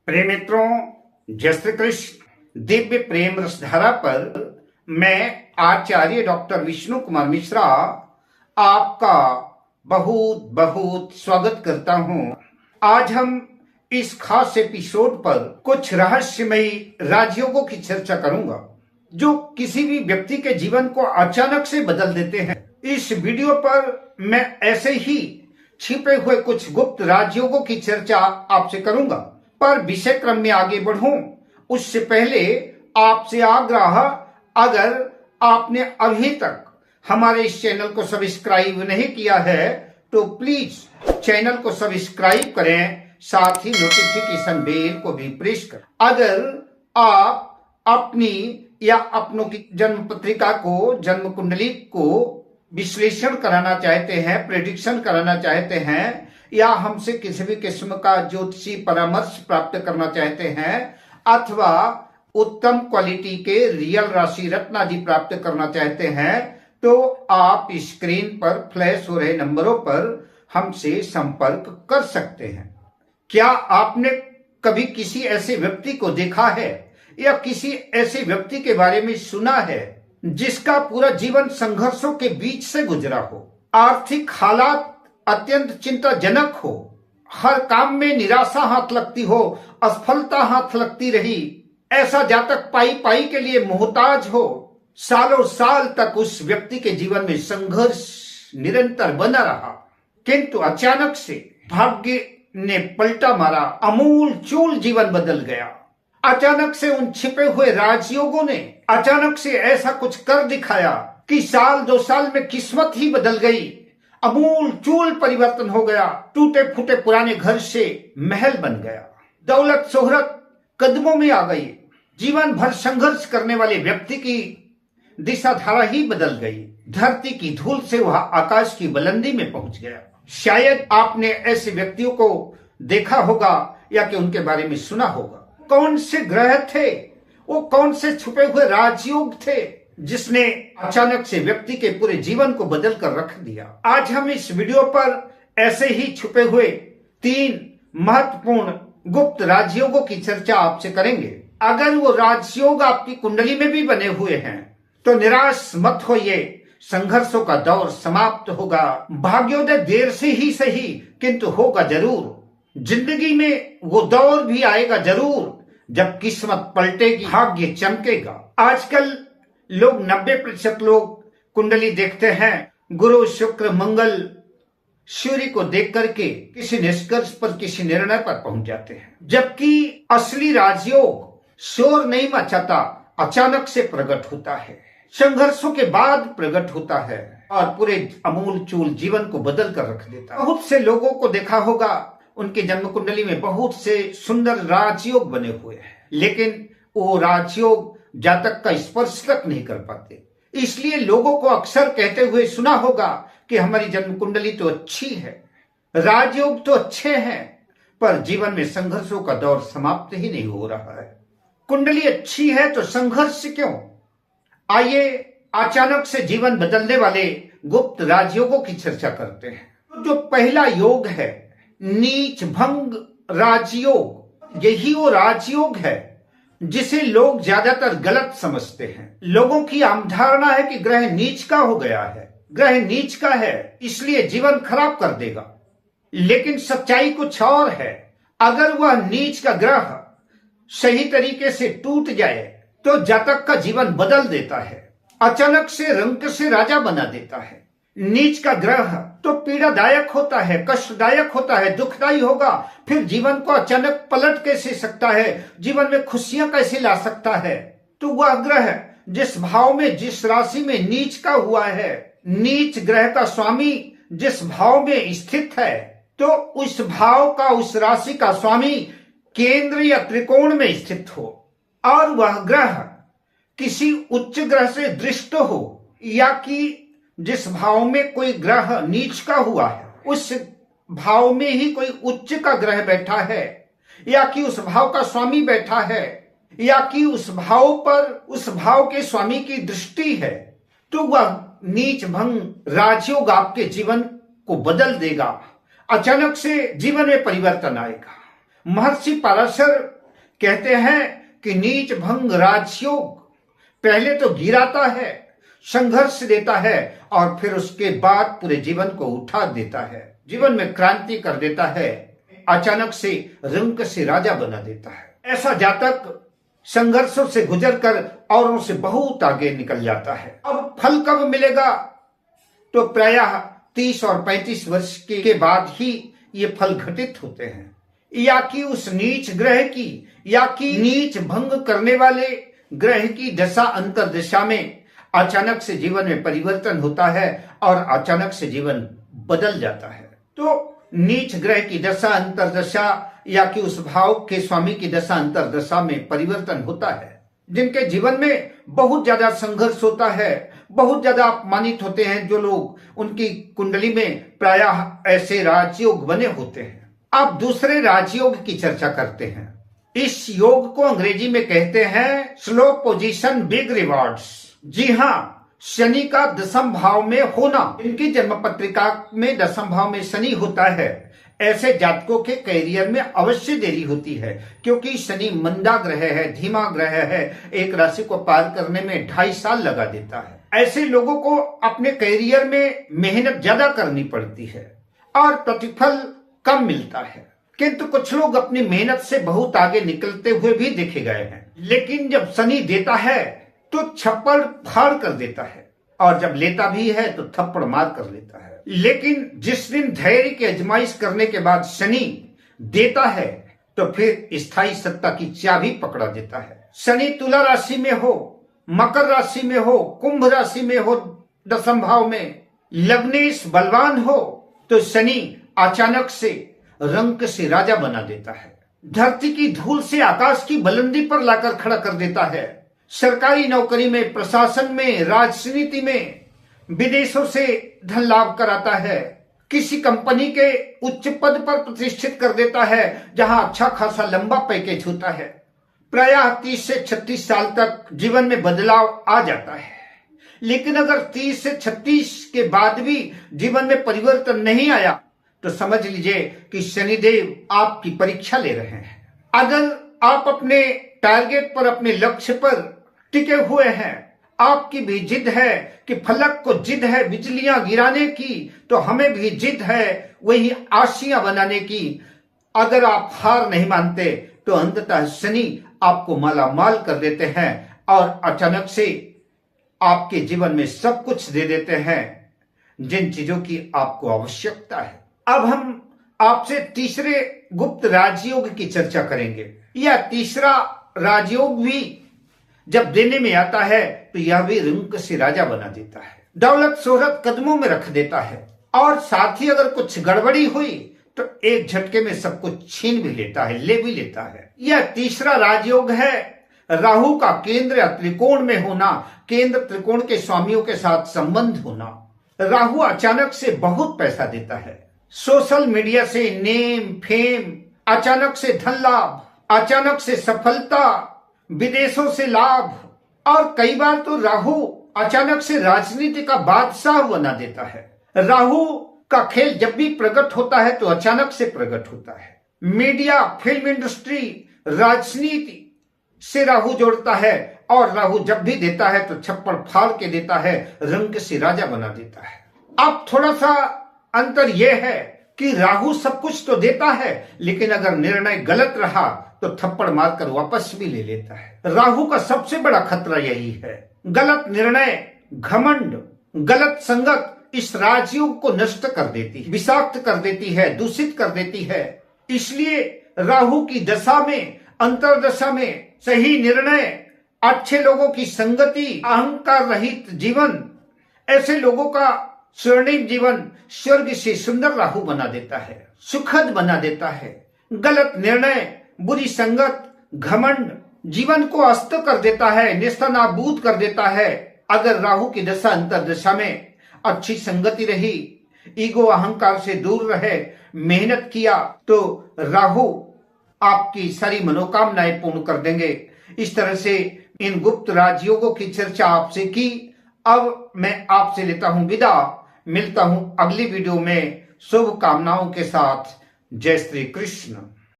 प्रिय मित्रों, जय श्री कृष्ण। दिव्य प्रेम रसधारा पर मैं आचार्य डॉक्टर विष्णु कुमार मिश्रा आपका बहुत बहुत स्वागत करता हूं। आज हम इस खास एपिसोड पर कुछ रहस्यमयी राजयोगों की चर्चा करूंगा जो किसी भी व्यक्ति के जीवन को अचानक से बदल देते हैं। इस वीडियो पर मैं ऐसे ही छिपे हुए कुछ गुप्त राजयोगों की चर्चा आपसे करूंगा, पर विषय क्रम में आगे बढ़ूं उससे पहले आपसे आग्रह, अगर आपने अभी तक हमारे इस चैनल को सब्सक्राइब नहीं किया है तो प्लीज चैनल को सब्सक्राइब करें, साथ ही नोटिफिकेशन बेल को भी प्रेस करें। अगर आप अपनी या अपनों की जन्म पत्रिका को, जन्म कुंडली को विश्लेषण कराना चाहते हैं, प्रेडिक्शन कराना चाहते हैं, या हमसे किसी भी किस्म का ज्योतिषी परामर्श प्राप्त करना चाहते हैं, अथवा उत्तम क्वालिटी के रियल राशि रत्न आदि प्राप्त करना चाहते हैं, तो आप स्क्रीन पर फ्लैश हो रहे नंबरों पर हमसे संपर्क कर सकते हैं। क्या आपने कभी किसी ऐसे व्यक्ति को देखा है या किसी ऐसे व्यक्ति के बारे में सुना है जिसका पूरा जीवन संघर्षों के बीच से गुजरा हो, आर्थिक हालात अत्यंत चिंताजनक हो, हर काम में निराशा हाथ लगती हो, असफलता हाथ लगती रही, ऐसा जातक पाई पाई के लिए मोहताज हो, सालों साल तक उस व्यक्ति के जीवन में संघर्ष निरंतर बना रहा, किंतु अचानक से भाग्य ने पलटा मारा, अमूल चूल जीवन बदल गया। अचानक से उन छिपे हुए राजयोगों ने अचानक से ऐसा कुछ कर दिखाया कि साल 2 साल में किस्मत ही बदल गई, अमूल चूल परिवर्तन हो गया, टूटे फूटे पुराने घर से महल बन गया, दौलत शोहरत कदमों में आ गई, जीवन भर संघर्ष करने वाले व्यक्ति की दिशा धारा ही बदल गई, धरती की धूल से वह आकाश की बुलंदी में पहुंच गया। शायद आपने ऐसे व्यक्तियों को देखा होगा या कि उनके बारे में सुना होगा। कौन से ग्रह थे वो, कौन से छुपे हुए राजयोग थे जिसने अचानक से व्यक्ति के पूरे जीवन को बदल कर रख दिया। आज हम इस वीडियो पर ऐसे ही छुपे हुए 3 महत्वपूर्ण गुप्त राजयोगों की चर्चा आपसे करेंगे। अगर वो राजयोग आपकी कुंडली में भी बने हुए हैं तो निराश मत होइए, संघर्षों का दौर समाप्त होगा। भाग्योदय देर से ही सही किंतु होगा जरूर। जिंदगी में वो दौर भी आएगा जरूर जब किस्मत पलटेगी, भाग्य चमकेगा। आजकल लोग 90% लोग कुंडली देखते हैं, गुरु शुक्र मंगल सूर्य को देख करके किसी निष्कर्ष पर, किसी निर्णय पर पहुंच जाते हैं, जबकि असली राजयोग शोर नहीं मचाता, अचानक से प्रकट होता है, संघर्षों के बाद प्रकट होता है और पूरे अमूल चूल जीवन को बदल कर रख देता है। बहुत से लोगों को देखा होगा, उनकी जन्म कुंडली में बहुत से सुंदर राजयोग बने हुए हैं, लेकिन वो राजयोग जातक का स्पर्श तक नहीं कर पाते। इसलिए लोगों को अक्सर कहते हुए सुना होगा कि हमारी जन्म कुंडली तो अच्छी है, राजयोग तो अच्छे हैं, पर जीवन में संघर्षों का दौर समाप्त ही नहीं हो रहा है। कुंडली अच्छी है तो संघर्ष क्यों? आइए अचानक से जीवन बदलने वाले गुप्त राजयोगों की चर्चा करते हैं। जो पहला योग है नीच भंग राजयोग, यही वो राजयोग है जिसे लोग ज्यादातर गलत समझते हैं। लोगों की आम धारणा है कि ग्रह नीच का हो गया है, ग्रह नीच का है इसलिए जीवन खराब कर देगा, लेकिन सच्चाई कुछ और है। अगर वह नीच का ग्रह सही तरीके से टूट जाए तो जातक का जीवन बदल देता है, अचानक से रंक से राजा बना देता है। नीच का ग्रह तो पीड़ादायक होता है, कष्टदायक होता है, दुखदायी होगा, फिर जीवन को अचानक पलट कैसे सकता है, जीवन में खुशियां कैसे ला सकता है। तो वह ग्रह जिस भाव में, जिस राशि में नीच का हुआ है, नीच ग्रह का स्वामी जिस भाव में स्थित है, तो उस भाव का, उस राशि का स्वामी केंद्र या त्रिकोण में स्थित हो और वह ग्रह किसी उच्च ग्रह से दृष्ट हो, या कि जिस भाव में कोई ग्रह नीच का हुआ है उस भाव में ही कोई उच्च का ग्रह बैठा है, या कि उस भाव का स्वामी बैठा है, या कि उस भाव पर उस भाव के स्वामी की दृष्टि है, तो वह नीच भंग राजयोग आपके जीवन को बदल देगा। अचानक से जीवन में परिवर्तन आएगा। महर्षि पराशर कहते हैं कि नीच भंग राजयोग पहले तो गिराता है, संघर्ष देता है और फिर उसके बाद पूरे जीवन को उठा देता है, जीवन में क्रांति कर देता है, अचानक से रंक से राजा बना देता है। ऐसा जातक संघर्षों से गुजरकर औरों से बहुत आगे निकल जाता है। अब फल कब मिलेगा? तो प्रायः 30 और 35 वर्ष के बाद ही ये फल घटित होते हैं, या कि उस नीच ग्रह की या कि नीच भंग करने वाले ग्रह की दशा अंतर्दशा में अचानक से जीवन में परिवर्तन होता है और अचानक से जीवन बदल जाता है। तो नीच ग्रह की दशा अंतर्दशा या कि उस भाव के स्वामी की दशा अंतर्दशा में परिवर्तन होता है, जिनके जीवन में बहुत ज्यादा संघर्ष होता है, बहुत ज्यादा अपमानित होते हैं जो लोग, उनकी कुंडली में प्रायः ऐसे राजयोग बने होते हैं। अब दूसरे राजयोग की चर्चा करते हैं। इस योग को अंग्रेजी में कहते हैं स्लो पोजीशन बिग रिवॉर्ड्स। जी हाँ, शनि का दशम भाव में होना, इनकी जन्म पत्रिका में दशम भाव में शनि होता है, ऐसे जातकों के करियर में अवश्य देरी होती है, क्योंकि शनि मंदा ग्रह है, धीमा ग्रह है, एक राशि को पार करने में 2.5 साल लगा देता है। ऐसे लोगों को अपने करियर में मेहनत ज्यादा करनी पड़ती है और प्रतिफल कम मिलता है, किंतु कुछ लोग अपनी मेहनत से बहुत आगे निकलते हुए भी देखे गए हैं। लेकिन जब शनि देता है तो छप्पड़ फाड़ कर देता है और जब लेता भी है तो थप्पड़ मार कर लेता है। लेकिन जिस दिन धैर्य की आजमाइश करने के बाद शनि देता है तो फिर स्थायी सत्ता की चाबी पकड़ा देता है। शनि तुला राशि में हो, मकर राशि में हो, कुंभ राशि में हो, दशम भाव में लग्नेश बलवान हो, तो शनि अचानक से रंक से राजा बना देता है, धरती की धूल से आकाश की बुलंदी पर लाकर खड़ा कर देता है। सरकारी नौकरी में, प्रशासन में, राजनीति में, विदेशों से धन लाभ कराता है, किसी कंपनी के उच्च पद पर प्रतिष्ठित कर देता है जहां अच्छा खासा लंबा पैकेज होता है। प्रायः 30 से 36 साल तक जीवन में बदलाव आ जाता है। लेकिन अगर 30 से 36 के बाद भी जीवन में परिवर्तन नहीं आया तो समझ लीजिए कि शनिदेव आपकी परीक्षा ले रहे हैं। अगर आप अपने टारगेट पर, अपने लक्ष्य पर टिके हुए हैं, आपकी भी जिद है कि फलक को जिद है बिजलियां गिराने की, तो हमें भी जिद है वही आशियां बनाने की। अगर आप हार नहीं मानते तो अंततः शनि आपको माला माल कर देते हैं और अचानक से आपके जीवन में सब कुछ दे देते हैं जिन चीजों की आपको आवश्यकता है। अब हम आपसे तीसरे गुप्त राजयोग की चर्चा करेंगे। यह तीसरा राजयोग भी जब देने में आता है तो यह भी रंक से राजा बना देता है, दौलत शोहरत कदमों में रख देता है और साथ ही अगर कुछ गड़बड़ी हुई तो एक झटके में सब कुछ छीन भी लेता है, ले भी लेता है। यह तीसरा राजयोग है राहु का केंद्र या त्रिकोण में होना, केंद्र त्रिकोण के स्वामियों के साथ संबंध होना। राहु अचानक से बहुत पैसा देता है, सोशल मीडिया से नेम फेम, अचानक से धन लाभ, अचानक से सफलता, विदेशों से लाभ, और कई बार तो राहु अचानक से राजनीति का बादशाह बना देता है। राहु का खेल जब भी प्रकट होता है तो अचानक से प्रकट होता है। मीडिया, फिल्म इंडस्ट्री, राजनीति से राहु जोड़ता है और राहु जब भी देता है तो छप्पड़ फाड़ के देता है, रंक से राजा बना देता है। अब थोड़ा सा अंतर यह है कि राहु सब कुछ तो देता है, लेकिन अगर निर्णय गलत रहा तो थप्पड़ मारकर वापस भी ले लेता है। राहु का सबसे बड़ा खतरा यही है, गलत निर्णय, घमंड, गलत संगत इस राजयोग को नष्ट कर देती है, विषाक्त कर देती है, दूषित कर देती है। इसलिए राहु की दशा में, अंतरदशा में सही निर्णय, अच्छे लोगों की संगति, अहंकार रहित जीवन, ऐसे लोगों का स्वर्णिम जीवन स्वर्ग से सुंदर राहु बना देता है, सुखद बना देता है। गलत निर्णय, बुरी संगत, घमंड जीवन को अस्त कर देता है, नेस्तनाबूद कर देता है। अगर राहु की दशा अंतरदशा में अच्छी संगति रही, ईगो अहंकार से दूर रहे, मेहनत किया, तो राहु आपकी सारी मनोकामनाएं पूर्ण कर देंगे। इस तरह से इन गुप्त राजयोगों की चर्चा आपसे की। अब मैं आपसे लेता हूं विदा, मिलता हूं अगली वीडियो में शुभ कामनाओं के साथ। जय श्री कृष्ण।